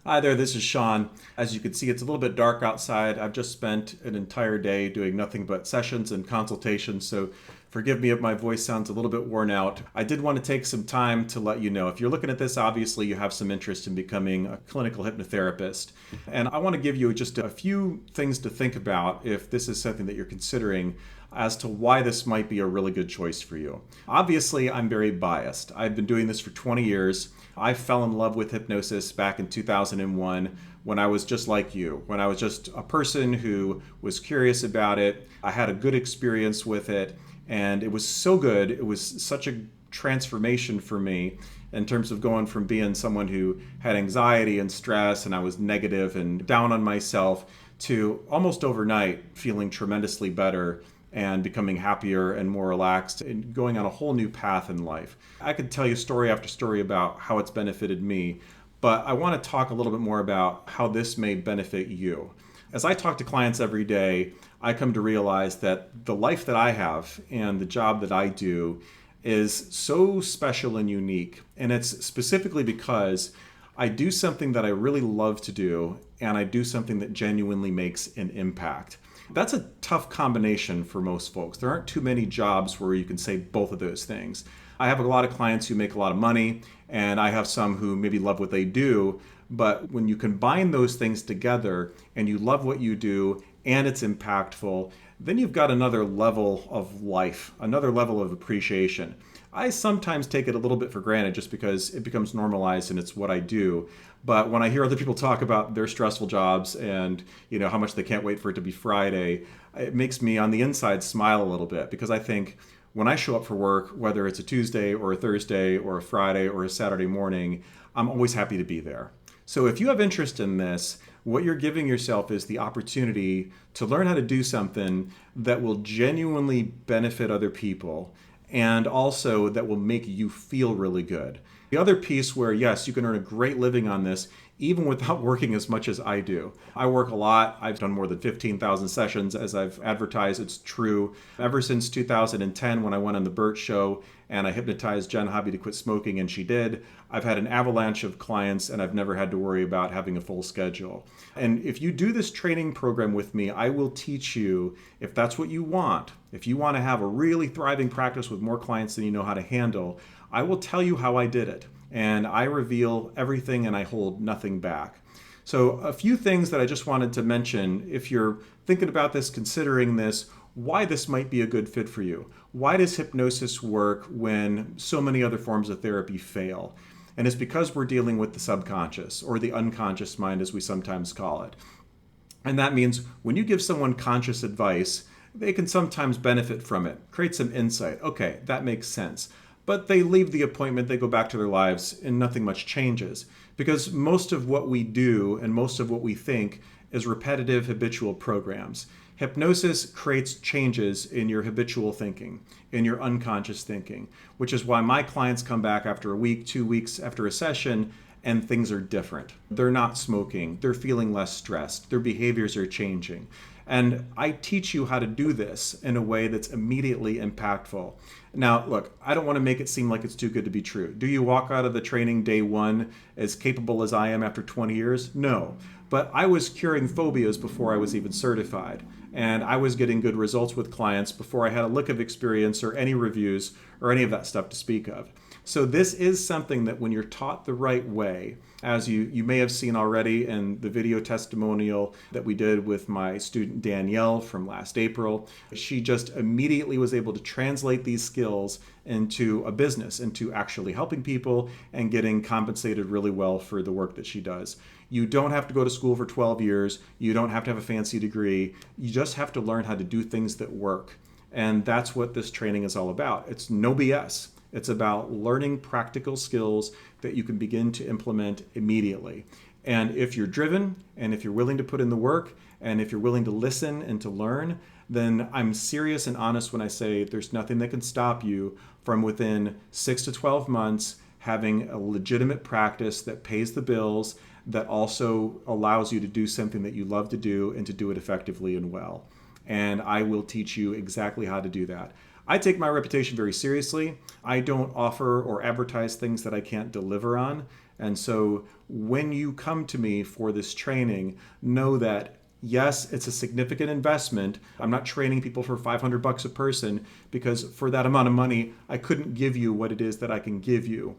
Hi there, this is Sean. As you can see, it's a little bit dark outside. I've just spent an entire day doing nothing but sessions and consultations, so forgive me if my voice sounds a little bit worn out. I did want to take some time to let you know. If you're looking at this, obviously you have some interest in becoming a clinical hypnotherapist. And I want to give you just a few things to think about if this is something that you're considering as to why this might be a really good choice for you. Obviously, I'm very biased. I've been doing this for 20 years. I fell in love with hypnosis back in 2001 when I was just like you, when I was just a person who was curious about it. I had a good experience with it, and it was so good. It was such a transformation for me in terms of going from being someone who had anxiety and stress and I was negative and down on myself to almost overnight feeling tremendously better and becoming happier and more relaxed and going on a whole new path in life. I could tell you story after story about how it's benefited me, but I want to talk a little bit more about how this may benefit you. As I talk to clients every day, I come to realize that the life that I have and the job that I do is so special and unique. And it's specifically because I do something that I really love to do, and I do something that genuinely makes an impact. That's a tough combination for most folks. There aren't too many jobs where you can say both of those things. I have a lot of clients who make a lot of money, and I have some who maybe love what they do. But when you combine those things together and you love what you do and it's impactful, then you've got another level of life, another level of appreciation. I sometimes take it a little bit for granted just because it becomes normalized and it's what I do. But when I hear other people talk about their stressful jobs and how much they can't wait for it to be Friday, it makes me on the inside smile a little bit because I think when I show up for work, whether it's a Tuesday or a Thursday or a Friday or a Saturday morning, I'm always happy to be there. So if you have interest in this, what you're giving yourself is the opportunity to learn how to do something that will genuinely benefit other people and also that will make you feel really good. The other piece where, yes, you can earn a great living on this, even without working as much as I do. I work a lot. I've done more than 15,000 sessions, as I've advertised. It's true. Ever since 2010, when I went on the Burt Show and I hypnotized Jen Hobby to quit smoking, and she did, I've had an avalanche of clients, and I've never had to worry about having a full schedule. And if you do this training program with me, I will teach you, if that's what you want, if you want to have a really thriving practice with more clients than you know how to handle, I will tell you how I did it. And I reveal everything and I hold nothing back. So a few things that I just wanted to mention if you're thinking about this, considering this, why this might be a good fit for you. Why does hypnosis work when so many other forms of therapy fail? And it's because we're dealing with the subconscious or the unconscious mind, as we sometimes call it. And that means when you give someone conscious advice, they can sometimes benefit from it, create some insight. Okay, that makes sense. But they leave the appointment, they go back to their lives, and nothing much changes. Because most of what we do and most of what we think is repetitive habitual programs. Hypnosis creates changes in your habitual thinking, in your unconscious thinking, which is why my clients come back after a week, 2 weeks after a session, and things are different. They're not smoking, they're feeling less stressed, their behaviors are changing. And I teach you how to do this in a way that's immediately impactful. Now, look, I don't want to make it seem like it's too good to be true. Do you walk out of the training day one as capable as I am after 20 years? No. But I was curing phobias before I was even certified. And I was getting good results with clients before I had a lick of experience or any reviews or any of that stuff to speak of. So this is something that when you're taught the right way, as you may have seen already in the video testimonial that we did with my student Danielle from last April, she just immediately was able to translate these skills into a business, into actually helping people and getting compensated really well for the work that she does. You don't have to go to school for 12 years. You don't have to have a fancy degree. You just have to learn how to do things that work. And that's what this training is all about. It's no BS. It's about learning practical skills that you can begin to implement immediately. And if you're driven, and if you're willing to put in the work, and if you're willing to listen and to learn, then I'm serious and honest when I say there's nothing that can stop you from within 6 to 12 months having a legitimate practice that pays the bills, that also allows you to do something that you love to do and to do it effectively and well. And I will teach you exactly how to do that. I take my reputation very seriously. I don't offer or advertise things that I can't deliver on. And so when you come to me for this training, know that yes, it's a significant investment. I'm not training people for $500 a person because for that amount of money, I couldn't give you what it is that I can give you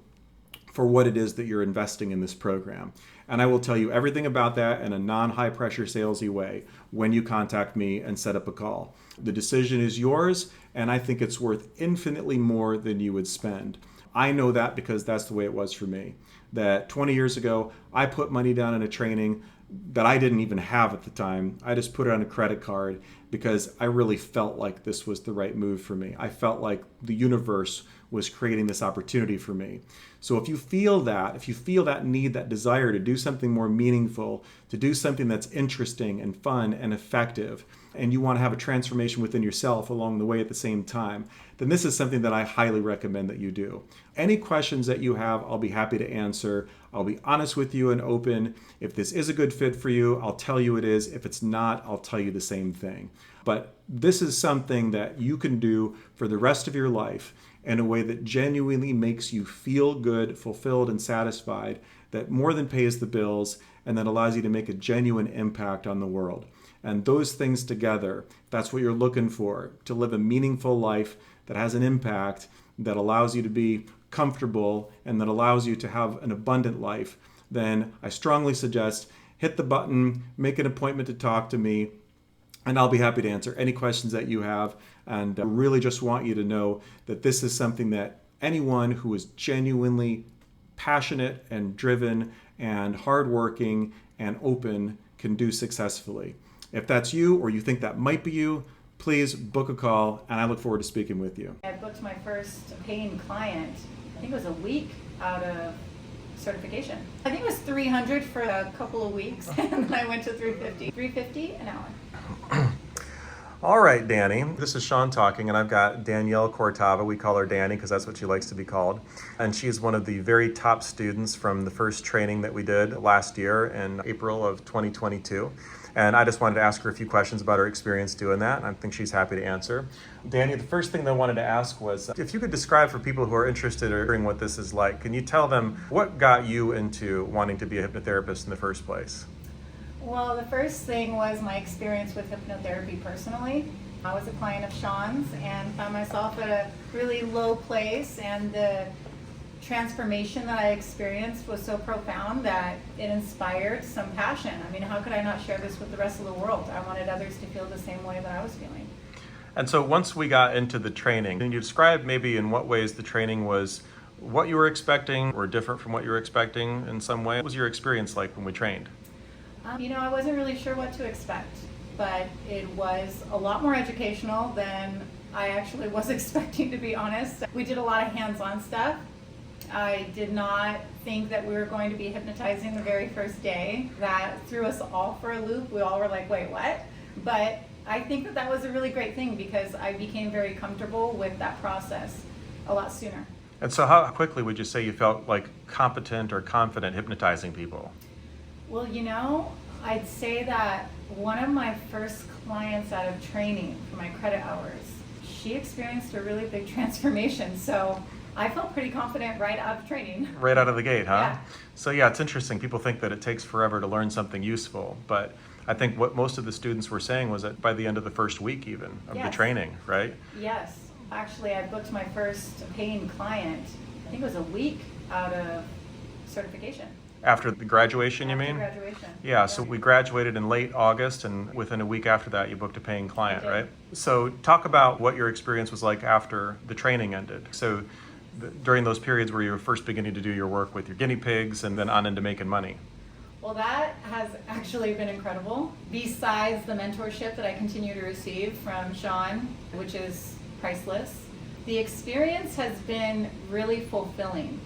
for what it is that you're investing in this program. And I will tell you everything about that in a non-high pressure salesy way when you contact me and set up a call. The decision is yours, and I think it's worth infinitely more than you would spend. I know that because that's the way it was for me. That 20 years ago, I put money down in a training that I didn't even have at the time. I just put it on a credit card because I really felt like this was the right move for me. I felt like the universe was creating this opportunity for me. So if you feel that need, that desire to do something more meaningful, to do something that's interesting and fun and effective, and you want to have a transformation within yourself along the way at the same time, then this is something that I highly recommend that you do. Any questions that you have, I'll be happy to answer. I'll be honest with you and open. If this is a good fit for you, I'll tell you it is. If it's not, I'll tell you the same thing. But this is something that you can do for the rest of your life in a way that genuinely makes you feel good, fulfilled, and satisfied, that more than pays the bills, and that allows you to make a genuine impact on the world. And those things together, that's what you're looking for, to live a meaningful life that has an impact, that allows you to be comfortable, and that allows you to have an abundant life, then I strongly suggest hit the button, make an appointment to talk to me, and I'll be happy to answer any questions that you have. And I really just want you to know that this is something that anyone who is genuinely passionate and driven and hardworking and open can do successfully. If that's you, or you think that might be you, please book a call, and I look forward to speaking with you. I booked my first paying client, I think it was a week out of certification. I think it was $300 for a couple of weeks, and then I went to $350. $350 an hour. All right, Danny. This is Sean talking, and I've got Danielle Cortava. We call her Danny because that's what she likes to be called. And she's one of the very top students from the first training that we did last year in April of 2022. And I just wanted to ask her a few questions about her experience doing that, and I think she's happy to answer. Danny, the first thing that I wanted to ask was, if you could describe for people who are interested in hearing what this is like, can you tell them what got you into wanting to be a hypnotherapist in the first place? Well, the first thing was my experience with hypnotherapy personally. I was a client of Sean's and found myself at a really low place, and the transformation that I experienced was so profound that it inspired some passion. I mean, how could I not share this with the rest of the world? I wanted others to feel the same way that I was feeling. And so once we got into the training, can you describe maybe in what ways the training was what you were expecting or different from what you were expecting in some way? What was your experience like when we trained? I wasn't really sure what to expect, but it was a lot more educational than I actually was expecting, to be honest. We did a lot of hands-on stuff. I did not think that we were going to be hypnotizing the very first day. That threw us all for a loop. We all were like, wait, what? But I think that was a really great thing because I became very comfortable with that process a lot sooner. And so how quickly would you say you felt like competent or confident hypnotizing people? Well, I'd say that one of my first clients out of training for my credit hours, she experienced a really big transformation. So I felt pretty confident right out of training. Right out of the gate, huh? Yeah. So yeah, it's interesting. People think that it takes forever to learn something useful, but I think what most of the students were saying was that by the end of the first week even of the training, right? Yes. Actually, I booked my first paying client, I think it was a week out of certification. After the graduation, you mean? After graduation. Yeah, so we graduated in late August, and within a week after that, you booked a paying client, I did. right? So talk about what your experience was like after the training ended. So during those periods where you were first beginning to do your work with your guinea pigs and then on into making money. Well, that has actually been incredible. Besides the mentorship that I continue to receive from Sean, which is priceless, the experience has been really fulfilling.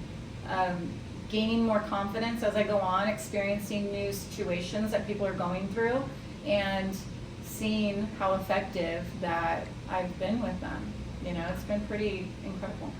Gaining more confidence as I go on, experiencing new situations that people are going through, and seeing how effective that I've been with them. It's been pretty incredible.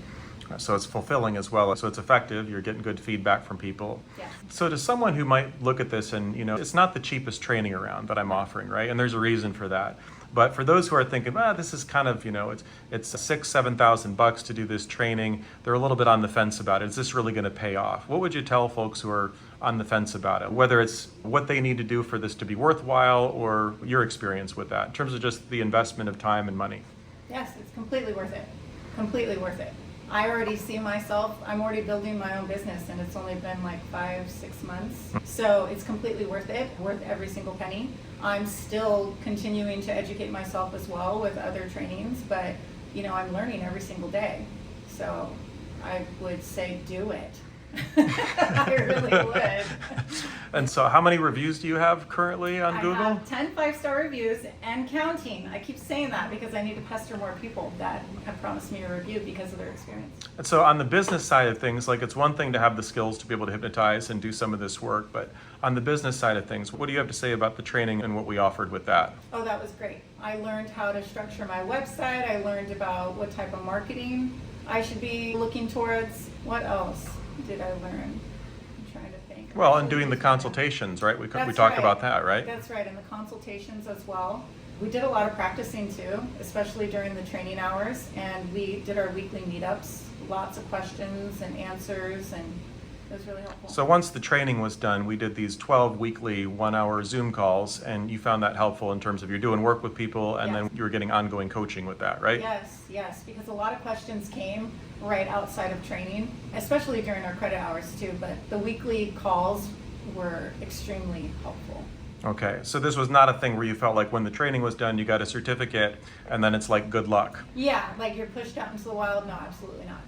So it's fulfilling as well. So it's effective. You're getting good feedback from people. Yeah. So to someone who might look at this and, it's not the cheapest training around that I'm offering, right? And there's a reason for that. But for those who are thinking, this is kind of, it's $6,000-7,000 to do this training, they're a little bit on the fence about it. Is this really going to pay off? What would you tell folks who are on the fence about it, whether it's what they need to do for this to be worthwhile or your experience with that in terms of just the investment of time and money? Yes, it's completely worth it. Completely worth it. I already see myself, I'm already building my own business, and it's only been like 5-6 months. So it's completely worth it, worth every single penny. I'm still continuing to educate myself as well with other trainings, but I'm learning every single day. So I would say do it. I really would. And so how many reviews do you have currently on Google? I have 10 5-star reviews and counting. I keep saying that because I need to pester more people that have promised me a review because of their experience. And so on the business side of things, like it's one thing to have the skills to be able to hypnotize and do some of this work, but on the business side of things, what do you have to say about the training and what we offered with that? Oh, that was great. I learned how to structure my website. I learned about what type of marketing I should be looking towards. What else did I learn? I'm trying to think. Well, and doing the consultations, right? We talked about that, right? That's right, and the consultations as well. We did a lot of practicing too, especially during the training hours, and we did our weekly meetups, lots of questions and answers, and it was really helpful. So once the training was done, we did these 12 weekly 1-hour Zoom calls, and you found that helpful in terms of you're doing work with people, and then you were getting ongoing coaching with that, right? Yes, because a lot of questions came right outside of training, especially during our credit hours too, but the weekly calls were extremely helpful. Okay, so this was not a thing where you felt like when the training was done, you got a certificate, and then it's like, good luck. Yeah, like you're pushed out into the wild? No, absolutely not.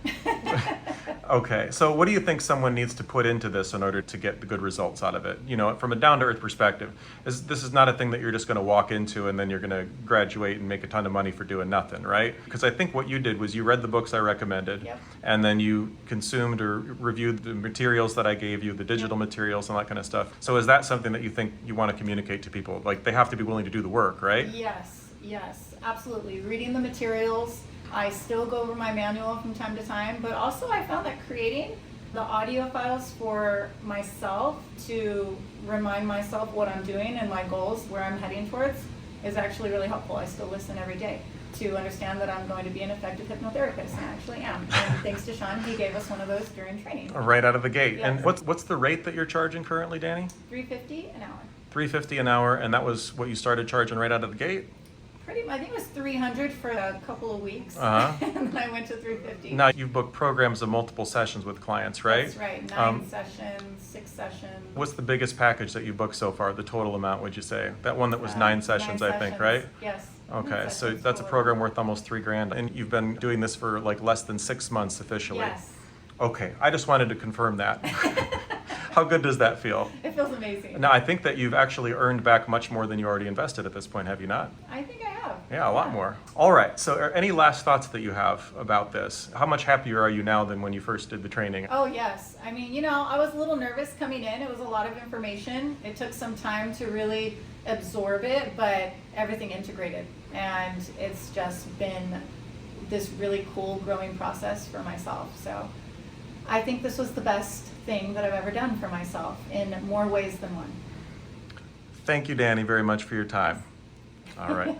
Okay, so what do you think someone needs to put into this in order to get the good results out of it? From a down-to-earth perspective, this is not a thing that you're just going to walk into and then you're going to graduate and make a ton of money for doing nothing, right? Because I think what you did was you read the books I recommended, and then you consumed or reviewed the materials that I gave you, the digital materials and that kind of stuff. So is that something that you think you want to communicate to people? Like, they have to be willing to do the work, right? Yes, absolutely. Reading the materials. I still go over my manual from time to time, but also I found that creating the audio files for myself to remind myself what I'm doing and my goals, where I'm heading towards, is actually really helpful. I still listen every day to understand that I'm going to be an effective hypnotherapist, and I actually am. And thanks to Sean, he gave us one of those during training. Right out of the gate. Yes. And what's the rate that you're charging currently, Danny? $350 an hour. $350 an hour, and that was what you started charging right out of the gate? I think it was $300 for a couple of weeks, Uh-huh. and then I went to $350. Now you've booked programs of multiple sessions with clients, right? That's right, 9 sessions, 6 sessions. What's the biggest package that you've booked so far? The total amount, would you say? That one that was 9 sessions, 9 I think, sessions. right? Yes. Okay, so that's a program worth almost $3,000, and you've been doing this for like less than 6 months officially. Yes. Okay, I just wanted to confirm that. How good does that feel? It feels amazing. Now, I think that you've actually earned back much more than you already invested at this point, have you not? I think I have. Yeah, a lot more. All right, so any last thoughts that you have about this? How much happier are you now than when you first did the training? Oh, yes. I mean, I was a little nervous coming in. It was a lot of information. It took some time to really absorb it, but everything integrated. And it's just been this really cool growing process for myself. So I think this was the best thing that I've ever done for myself in more ways than one. Thank you, Danny, very much for your time. All right.